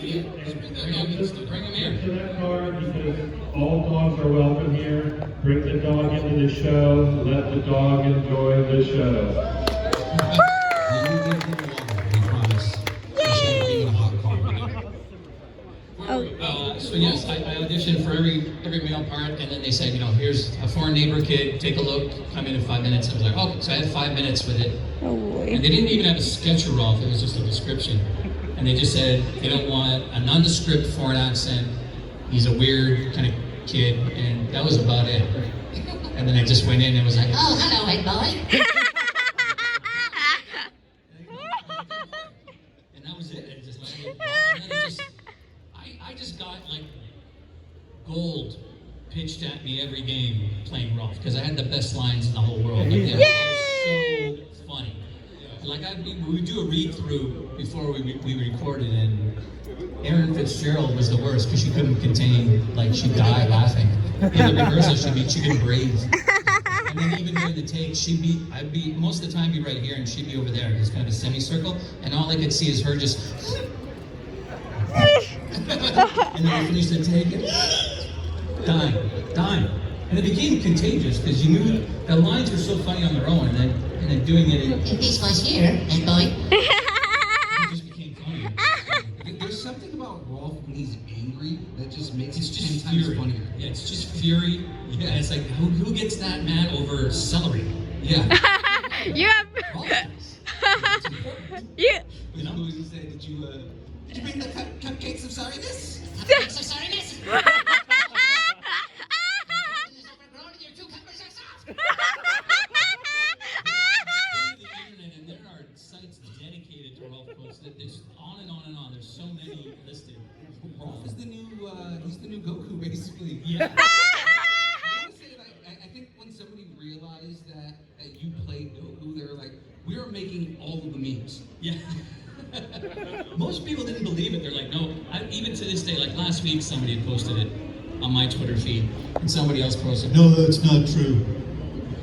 Bring him here. To that car because all dogs are welcome here. Bring the dog into the show. Let the dog enjoy the show. So yes, I auditioned for every male part, and then they said, here's a foreign neighbor kid, take a look, come in 5 minutes. I was like, oh, so I had 5 minutes with it. Oh boy. And they didn't even have a sketch of Rolf, it was just a description. And they just said, they don't want a nondescript foreign accent, he's a weird kind of kid, and that was about it. And then I just went in and was like, oh, hello, white boy. And that was it. It just landed. And then I just got like gold pitched at me every game playing Rolf because I had the best lines in the whole world. Like, they were so funny. Like we would do a read through before we recorded, and Erin Fitzgerald was the worst because she couldn't contain, like she'd die laughing. In the rehearsal, she couldn't breathe. And then even during the take, I'd be most of the time be right here and she'd be over there, just kind of a semicircle, and all I could see is her just. And then I finished the take, dying. And it became contagious because you knew the lines were so funny on their own, and then doing it in this voice here, and boy, it just became funny. There's something about Rolf when he's angry that just makes It's it just 10 times fury. funnier. Yeah, it's just fury. Yeah, and it's like who gets that mad over celery? Yeah. You have. Rolf does. It's important. You know, who was he say? Did you bring the cupcakes of sorriness? Cupcakes of sorriness. And there are sites dedicated to Rolf quotes. There's on and on and on. There's so many listed. Rolf is the new, he's the new Goku, basically. Yeah. I want to say, like, I think when somebody realized that you played Goku, they were like, we are making all of the memes. Yeah. Most people didn't believe it. They're like, no. Even to this day, like last week, somebody had posted it on my Twitter feed, and somebody else posted, no, that's not true.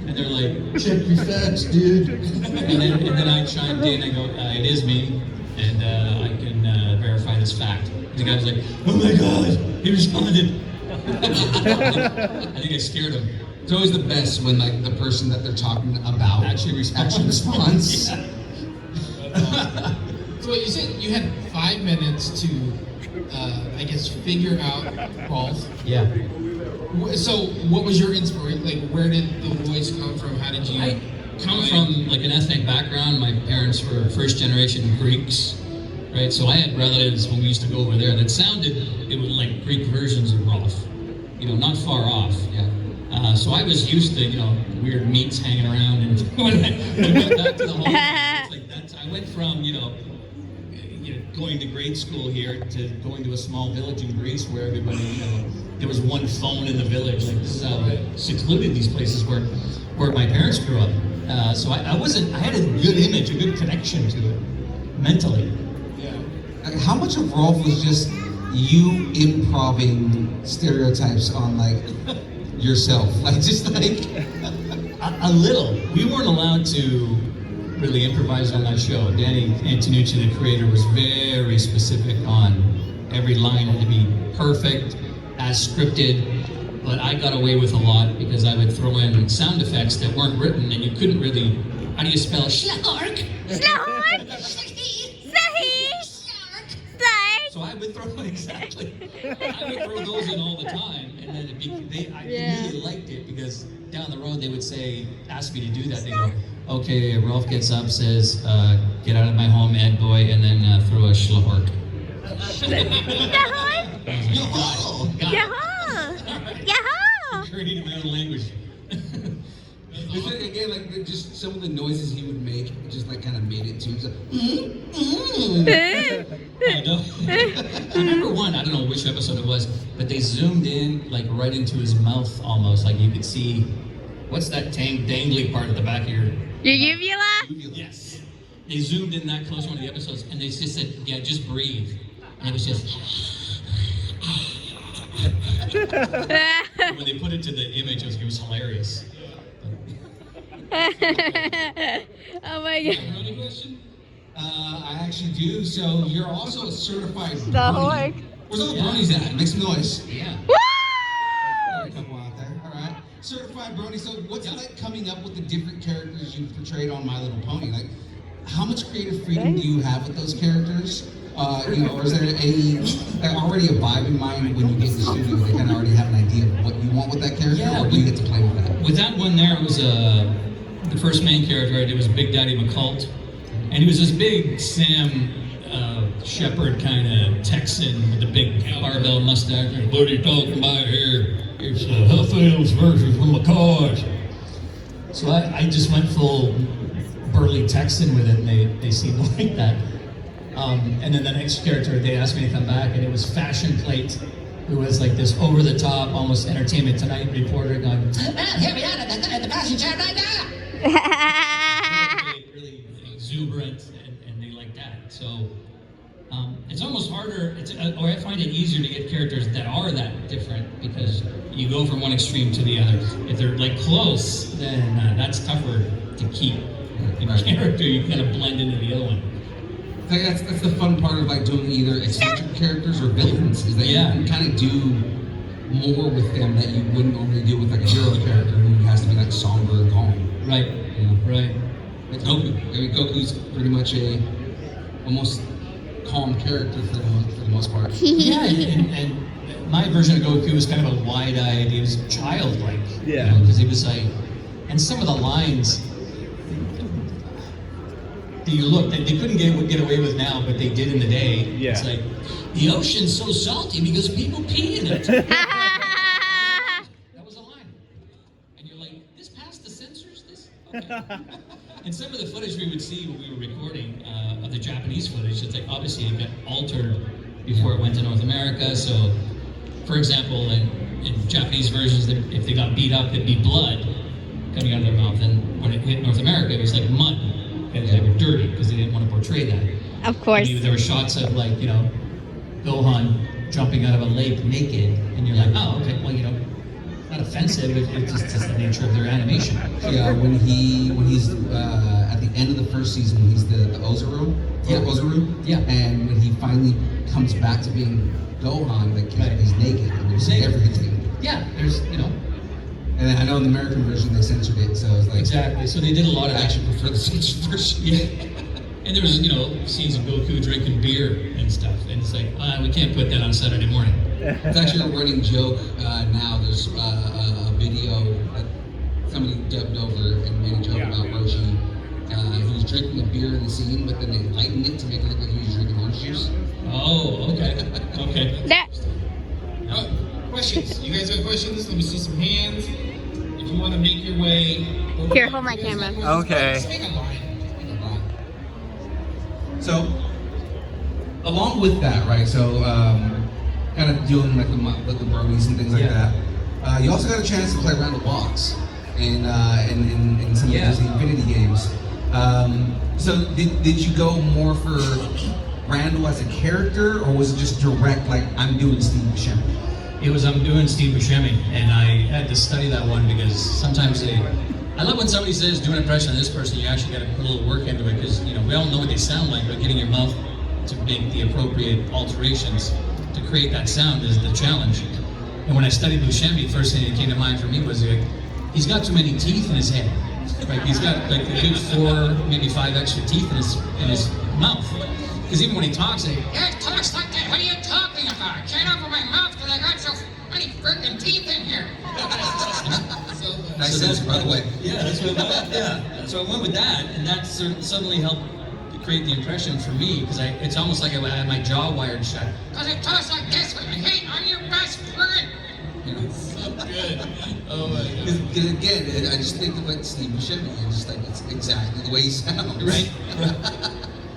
And they're like, check your facts, dude. and then I chimed in. I go, it is me, and I can verify this fact. And the guy was like, oh my god, he responded. I think I scared him. It's always the best when like the person that they're talking about Actually responds. Yeah. So you said you had 5 minutes to, I guess, figure out Rolf. Yeah. So what was your inspiration? Like, where did the voice come from? How did you? I come from like an ethnic background. My parents were first generation Greeks, right? So I had relatives when we used to go over there that it was like Greek versions of Rolf, not far off. Yeah. So I was used to, weird meats hanging around, and when I went back to the home, it's like that. I went from, going to grade school here to going to a small village in Greece where everybody, there was one phone in the village. Like this is how secluded these places were, where my parents grew up. So I had a good image, a good connection to it, mentally. Yeah. Like, how much of Rolf was just you improving stereotypes on like yourself? Like just like A little. We weren't allowed to really improvise on that show. Danny Antonucci, the creator, was very specific on every line had to be perfect, as scripted, but I got away with a lot because I would throw in sound effects that weren't written, and you couldn't really, how do you spell Schlark? So I would throw those in all the time, and then I really liked it because down the road they would ask me to do that. They go, okay, Rolf gets up, says, get out of my home, Ed boy, and then throw a schlork. Creating my own language. again, like just some of the noises he would make, just like kind of made it too. Like, I remember one, I don't know which episode it was, but they zoomed in like right into his mouth almost, like you could see, what's that dangly part at the back of your uvula? Yes. They zoomed in that close to one of the episodes, and they just said, yeah, just breathe. And it was just... when they put it to the image, it was hilarious. Oh my god. Another question? I actually do. So you're also a certified The brony. hork. Where's all the bronies at? Make some noise. Yeah. Got a couple out there. All right. Certified brony. So what's it like coming up with the different characters you've portrayed on My Little Pony? Like, how much creative freedom do you have with those characters? You know, or is there already a vibe in mind when you get in the studio? They kind of already have an idea of what you want with that character, or do you get to play with that? With that one there, it was the first main character I did was Big Daddy McCult, and he was this big Sam Shepherd kind of Texan with the big barbell mustache. What are you talking about here? It's Huffales versus the Macaws. So I just went full burly Texan with it, and they seemed to like that. And then the next character, they asked me to come back, and it was Fashion Plate, who was like this over-the-top, almost Entertainment Tonight reporter going, "Man, here we are at the fashion show right now." Really exuberant, and they like that. So it's almost harder, or I find it easier to get characters that are that different because you go from one extreme to the other. If they're like close, then that's tougher to keep. In a character, you kind of blend into the other one. Like that's the fun part of like doing either eccentric characters or villains, is that you can kind of do more with them that you wouldn't normally do with like a hero character who has to be like somber and calm. Right. You know? Right. Like Goku. I mean, Goku's pretty much a almost calm character for the most part. Yeah, and my version of Goku was kind of a wide-eyed, he was childlike. Yeah. Because he was like, and some of the lines that you look, they couldn't get away with now, but they did in the day. Yeah. It's like, the ocean's so salty because people pee in it. That was a line. And you're like, this passed the censors? This? Okay. And some of the footage we would see when we were recording of the Japanese footage, it's like obviously it got altered before it went to North America. So, for example, in Japanese versions, if they got beat up, it'd be blood coming out of their mouth. And when it hit North America, it was like mud. And they were dirty because they didn't want to portray that. Of course. And there were shots of like, you know, Gohan jumping out of a lake naked, and you're like, oh, okay, well, you know, not offensive, it's just the nature of their animation. Yeah, when he's at the end of the first season, he's the Ozaru. Yeah. Ozaru. Yeah. And when he finally comes back to being Gohan, like he's naked and there's everything. Yeah, there's, you know. And then I know in the American version they censored it, so it's like Exactly. So they did a lot of I that. actually prefer the censored version. Yeah. And there was, you know, scenes of Goku drinking beer and stuff, and it's like, we can't put that on Saturday morning. It's actually a running joke now. There's a video that somebody dubbed over and made a joke about Roshi. He was drinking a beer in the scene, but then they lightened it to make it look like he was drinking orange juice. Oh, okay. Okay. That, Questions? You guys got questions? Let me see some hands. If you want to make your way over Here, hold my camera. Okay. Just hang on line. So, along with that, right? So, kind of doing like the bronies and things like Yeah. that. You also got a chance to play around the box in some of the Disney Infinity games. So, did you go more for Randall as a character, or was it just direct? Like I'm doing Steve Buscemi? It was I'm doing Steve Buscemi, and I had to study that one because sometimes I love when somebody says do an impression of this person. You actually got to put a little work into it because you know we all know what they sound like, but getting your mouth to make the appropriate alterations to create that sound is the challenge. And when I studied Buscemi, the first thing that came to mind for me was like, he's got too many teeth in his head. Like he's got like a good 4, maybe 5 extra teeth in his mouth. Because even when he talks, he talks like that. What are you talking about? Can't open my mouth because I got so many freaking teeth in here. Nice sense, by the way. Yeah, that's what. Yeah, so I went with that, and that suddenly helped to create the impression for me because it's almost like I had my jaw wired shut. Because it talks like this with me. Hey, I'm your best friend. You know? So good. Oh my god. Because again, I just think of like Steve Buscemi, and just like it's exactly the way he sounds. Right.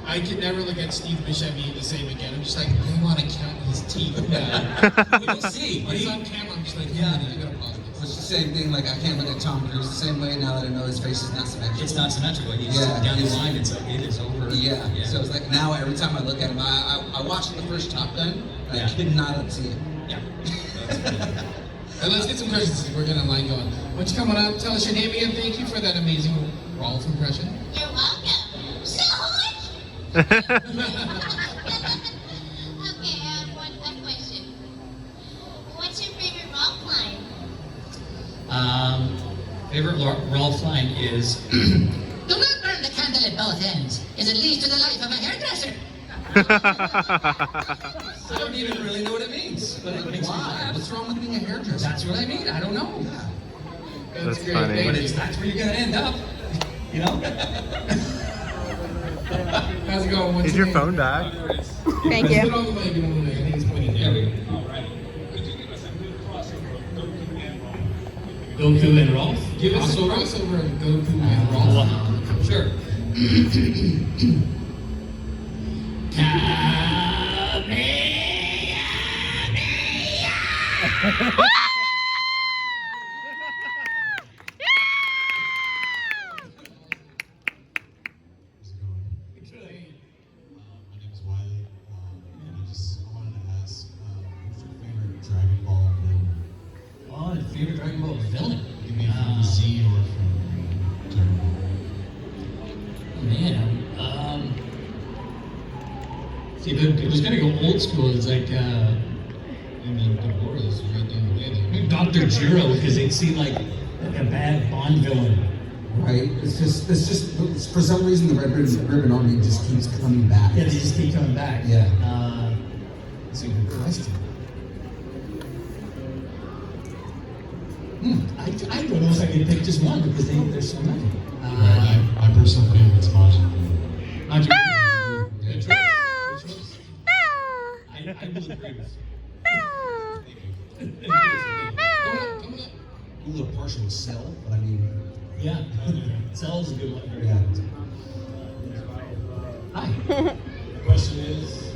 I could never look at Steve Buscemi the same again. I'm just like, I want to count his teeth now. We don't see. When he's on camera, I'm just like, Yeah. I gotta pause this. It's the same thing, like I can't look at Tom Cruise the same way now that I know his face is not symmetrical. It's not symmetrical. He's Yeah, down the it's- line. It's like it is over. Yeah. So it's like now every time I look at him, I watched the first Top Gun, and Yeah. I could not unsee it. Yeah. And let's get some questions. We're gonna line going. Why don't you come on up, tell us your name again. Thank you for that amazing Rolf impression. You're welcome. So much. Okay, one question. What's your favorite Rolf line? Favorite Rolf line is, Do not burn the candle at both ends, as it leads to the life of a hairdresser. I don't even really know what it means, but it makes me Why? laugh. What's wrong with being a hairdresser? That's what I mean. I don't know. That's great. funny. But that's where you're gonna end up. You know? How's it going? What's Is your name? phone back? Thank Put you. on the mic. I think it's pointing There there. we go. Goku and Rolf? Give us a crossover of Goku and Rolf. Sure. My name is Wiley, and I wanted to ask, who's your favorite Dragon Ball villain? Oh, the favorite Dragon Ball villain? Give me from Z or from Dragon Ball. Man, see, if it was gonna go old school, it's like, I mean, Deborah is right down the way there. Dr. Jiro, because they'd seem like a bad Bond villain. Right? It's just for some reason the Red Ribbon Army just keeps coming back. Yeah, they just keep coming back. Yeah. That's a good question. I don't know if I could pick just one because there's so many. My personal favorite's Majin Buu. Majin Bow. Buu. Good choice. Bow. Good choice. Bow. I will agree with Bow. you. Bow. A little partial with Cell, but I mean, Yeah. Cell's a good one. yeah. Hi. The question is,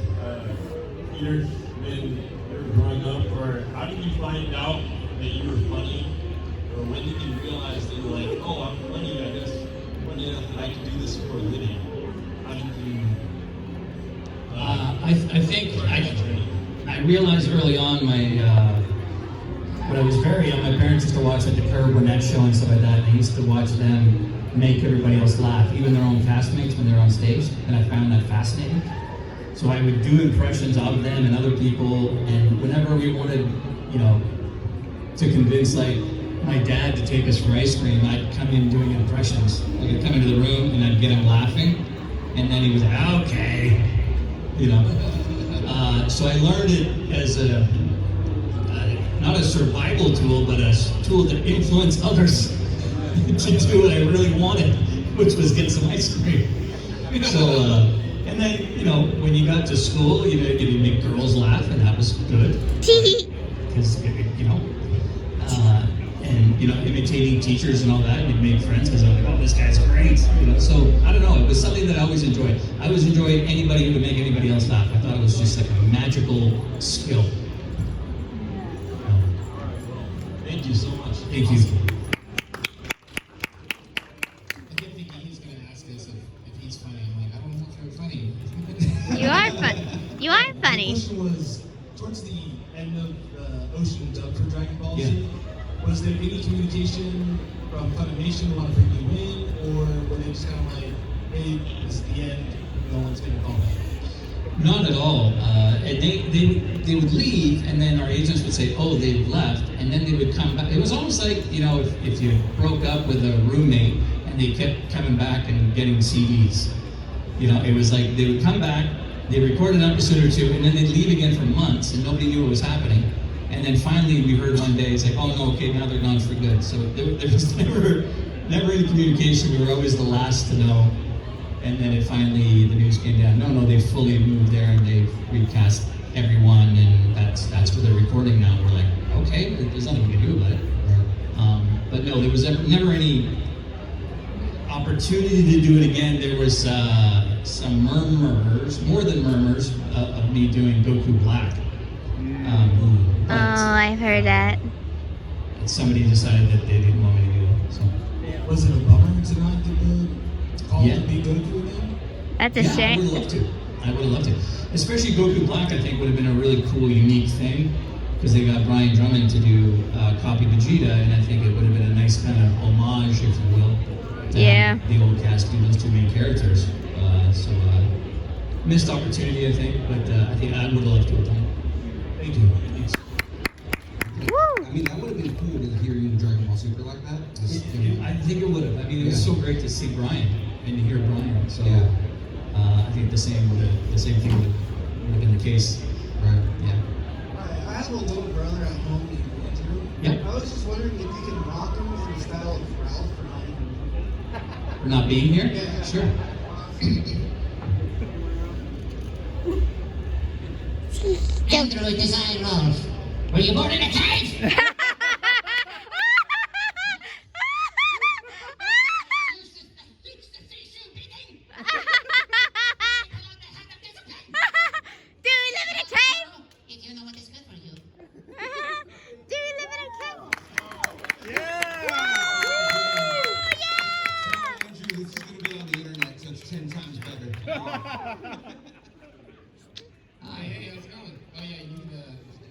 Peter, when you were growing up, or how did you find out that you were funny? Or when did you realize that you were like, oh, I'm funny, I guess, funny enough that I can do this for a living? How did you... I think I realized early on when I was very young, my parents used to watch like the Curb Burnett show and stuff like that. And I used to watch them make everybody else laugh, even their own castmates when they're on stage, and I found that fascinating. So I would do impressions of them and other people, and whenever we wanted, to convince like my dad to take us for ice cream, I'd come in doing impressions. Like I'd come into the room and I'd get him laughing, and then he was like, okay, So I learned it as not a survival tool, but a tool to influence others to do what I really wanted, which was get some ice cream. So, and then, when you got to school, you make girls laugh, and that was good. Because, imitating teachers and all that, and you made friends because I was like, oh, this guy's great. So, I don't know, it was something that I always enjoyed. I always enjoyed anybody who could make anybody else laugh. I thought it was just like a magical skill. Thank you so much. Thank you. I kept thinking he's going to ask us if he's funny. I'm like, I don't know if you're funny. You are fun. You are The funny. question was, towards the end of the Ocean dub for Dragon Ball Z, Yeah. was there any communication from Funimation want to bring you in, or were they just kind of like, hey, this is the end, no one's going to call back? Not at all. And they would leave, and then our agents would say, "Oh, they've left," and then they would come back. It was almost like if you broke up with a roommate and they kept coming back and getting CDs. It was like they would come back, they record an episode or two, and then they'd leave again for months, and nobody knew what was happening. And then finally, we heard one day, it's like, "Oh no, okay, now they're gone for good." So there was never any communication. We were always the last to know. And then the news came down. No, they've fully moved there and they've recast everyone, and that's where they're recording now. We're like, okay, there's nothing we can do about it. But no, there was never any opportunity to do it again. There was some murmurs, more than murmurs, of me doing Goku Black. Oh, I've heard that. Somebody decided that they didn't want me to do it. So. Was it a bummer to not get the call Yeah. to be Goku again? That's a Yeah, I shame. would have loved to. I would have loved to. Especially Goku Black, I think, would have been a really cool, unique thing, because they got Brian Drummond to do copy Vegeta, and I think it would have been a nice kind of homage, if you will, to Yeah. have the old cast do those two main characters. missed opportunity, I think, but I think I would love to have done it. Thank you. Thanks. I mean, that would have been cool to hear you in Dragon Ball Super like that. I think it would have. I mean, it was so great to see Brian and to hear Brian. So Yeah. I think the same thing would have been the case. Right. Yeah. I have a little brother at home named Andrew. Yeah. I was just wondering if you can rock him from the style of Ralph or not even. For not being here? Yeah. Sure. Andrew, it is I, Rolf. Were you born in a cave? Do we live in a cave? If you know what is good for you. Do we live in a cave? Andrew, this is going to be on the internet, so it's 10 times better. Hi, hey, how's it going? Oh yeah, you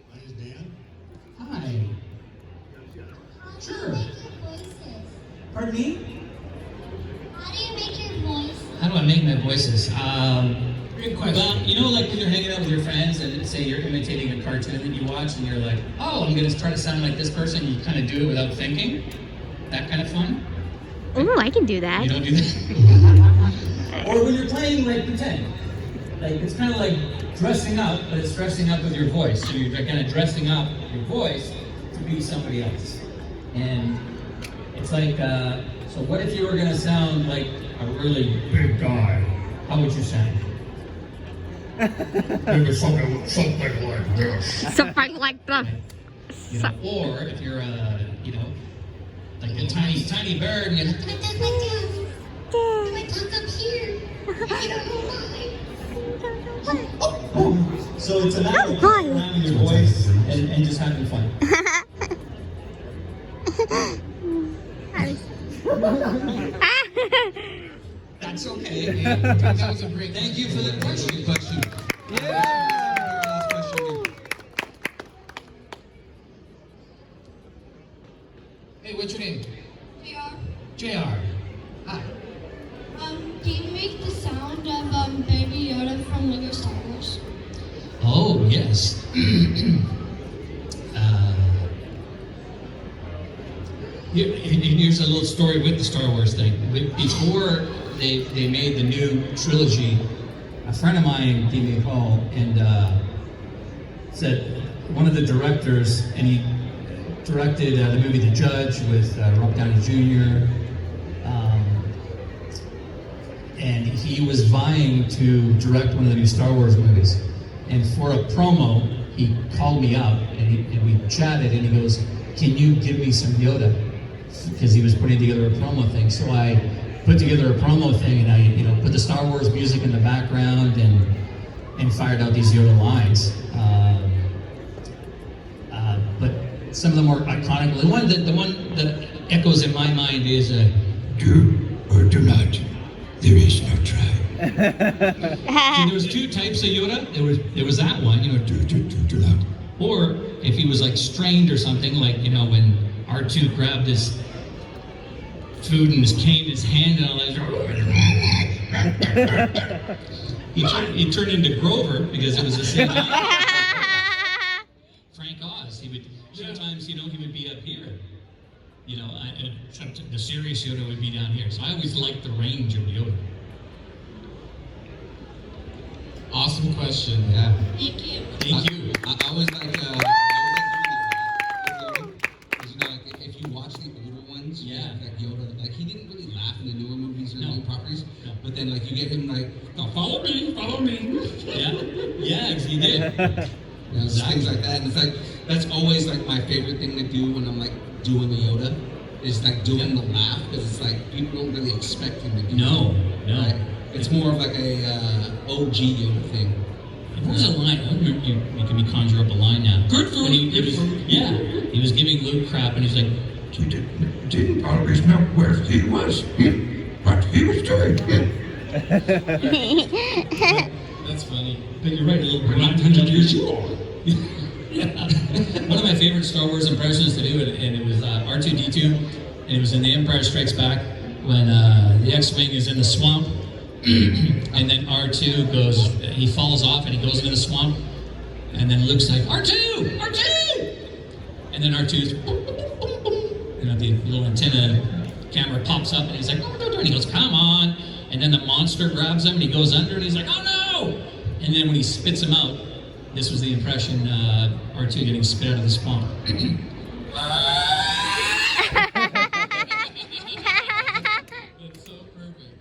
My name is Dan. Hi. How do you make your voices? Pardon me? How do you make your voice? How do I make my voices? Good question. Well, you know, like when you're hanging out with your friends and say you're imitating a cartoon that you watch and you're like, oh, I'm going to try to sound like this person, you kind of do it without thinking. That kind of fun. Ooh, I can do that. You don't do that? Or when you're playing, like, pretend. Like, it's kind of like dressing up, but it's dressing up with your voice. So you're kind of dressing up your voice to be somebody else. And it's like, so what if you were going to sound like a really big guy? How would you sound? Maybe something like this. Something like that. You know, or if you're, you know, like a tiny bird, and you're like, I talk like this. And I talk up here. I don't know why. so it's a matter of fun. around in your voice and just having fun. That's okay. That was a great. Thank you for the question. Last question. Hey, what's your name? JR. Hi. Do you make the sound of Baby Yoda from Lego Star Wars? Oh, yes. Here's a little story with the Star Wars thing. Before they made the new trilogy, a friend of mine gave me a call and said one of the directors, and he directed the movie The Judge with Robert Downey Jr., and he was vying to direct one of the new Star Wars movies. And for a promo, he called me up and we chatted, and he goes, "Can you give me some Yoda?" Because he was putting together a promo thing. So I put together a promo thing, and I put the Star Wars music in the background and fired out these Yoda lines. But some of the more iconic, the one that echoes in my mind is "Do or do not. There is no try." See, there was two types of Yoda. There was that one, do not. Or if he was like strained or something, like when R2 grabbed his food and came his hand and all that. He turned into Grover because it was the same. Frank Oz. He would sometimes, he would be up here. The serious Yoda would be down here. So I always liked the range of Yoda. Awesome question. Yeah. Thank you. Thank you. I was like doing that. Like, if you watch the older ones, Yeah. like Yoda, like he didn't really laugh in the newer movies or No. new properties, No. but then like you get him like, "Oh, follow me. Yeah, he did. Things like that, and it's like that's always like my favorite thing to do when I'm like doing a Yoda, is like doing the laugh, because it's like people don't really expect him to do No. Right? It's more of like a OG Yoda thing. What was a line? I wonder if you can conjure up a line now. Good food. He was giving Luke crap, and he's like, He didn't always know where he was, what he was doing. That's funny. but you're right, a little We're not 100 years old. One of my favorite Star Wars impressions to do, and it was R2-D2, and it was in The Empire Strikes Back when the X-Wing is in the swamp, and then R2 goes, he falls off and he goes into the swamp, and then Luke's like, R2! R2! And then R2's, boom, boom, boom, boom. You know, the little antenna camera pops up and he's like, oh, and he goes, come on. And then the monster grabs him and he goes under and he's like, oh no! And then when he spits him out, this was the impression R2 getting spit out of the swamp. It's so perfect.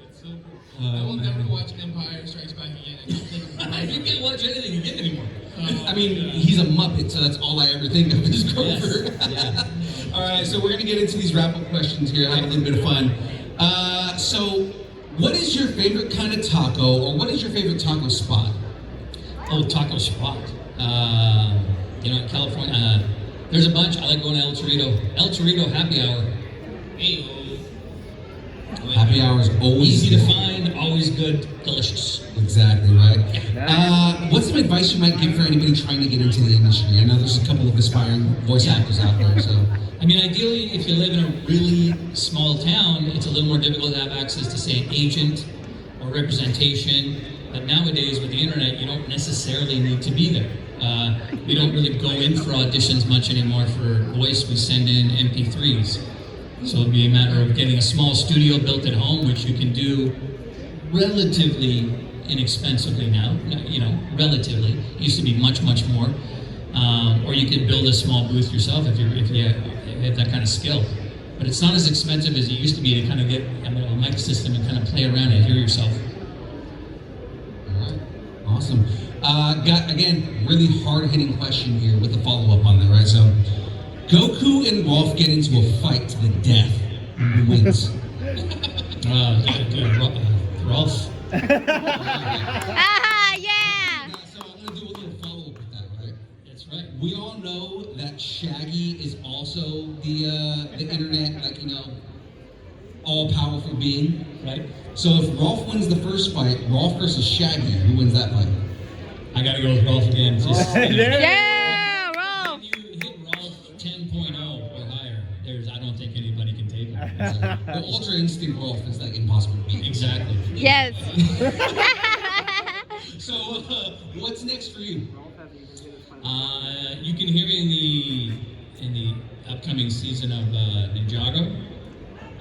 It's so perfect. I will never watch Empire Strikes Back again. You can't watch anything again anymore. I mean, he's a Muppet, so that's all I ever think of is Grover. Yeah. All right, so we're gonna get into these wrap-up questions here, have a little bit of fun. So, what is your favorite kind of taco, or what is your favorite taco spot? Oh, taco spot. You know, in California, there's a bunch. I like going to El Torito. El Torito happy hour. Hey. Happy hour is always Easy to good. find, always good, delicious. Exactly, right? What's some advice you might give for anybody trying to get into the industry? I know there's a couple of aspiring voice actors out there, so. I mean, ideally, if you live in a really small town, it's a little more difficult to have access to, say, an agent or representation. But nowadays, with the internet, you don't necessarily need to be there. We don't really go in for auditions much anymore for voice. We send in MP3s. So it'd be a matter of getting a small studio built at home, which you can do relatively inexpensively now. You know, relatively. It used to be much, much more. Or you could build a small booth yourself if you have that kind of skill. But it's not as expensive as it used to be to kind of get a mic system and kind of play around and hear yourself. All right, awesome. Got, again, really hard-hitting question here with a follow-up on that, right? So, Goku and Rolf get into a fight to the death. Who wins? Rolf. Yeah. So I'm gonna do a little follow-up with that, right? That's right. We all know that Shaggy is also the internet, like, you know, all-powerful being. Right. So if Rolf wins the first fight, Rolf versus Shaggy, who wins that fight? I gotta go with Rolf again. Just, Yeah, Rolf. when you hit Rolf 10.0 or higher, I don't think anybody can take him. The Ultra Instinct Rolf is like impossible to beat. Exactly. Yes. So what's next for you? You can hear me in the upcoming season of Ninjago.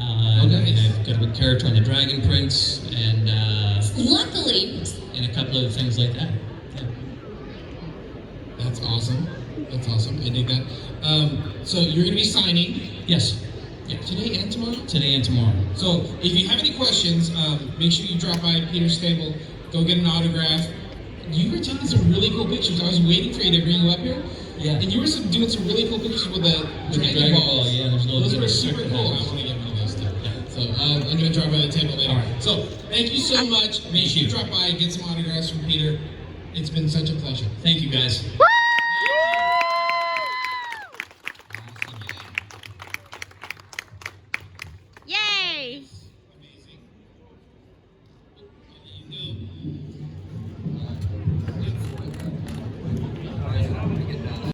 Okay. And I've got a character on the Dragon Prince, and Luckily, and a couple other things like that. Yeah. That's awesome. That's awesome. I dig that. So you're going to be signing Yes. yeah, today and tomorrow? Today and tomorrow. So if you have any questions, make sure you drop by Peter's table, go get an autograph. You were taking some really cool pictures. I was waiting for you to bring you up here. Yeah. And you were doing some really cool pictures with the Dragon Ball. Yeah, there's Those of were super different cool. I ones. want to get one of those too. So I'm going to drop by the table later. All right. So thank you so much. Make sure you drop by, get some autographs from Peter. It's been such a pleasure. Thank you, guys. Woo!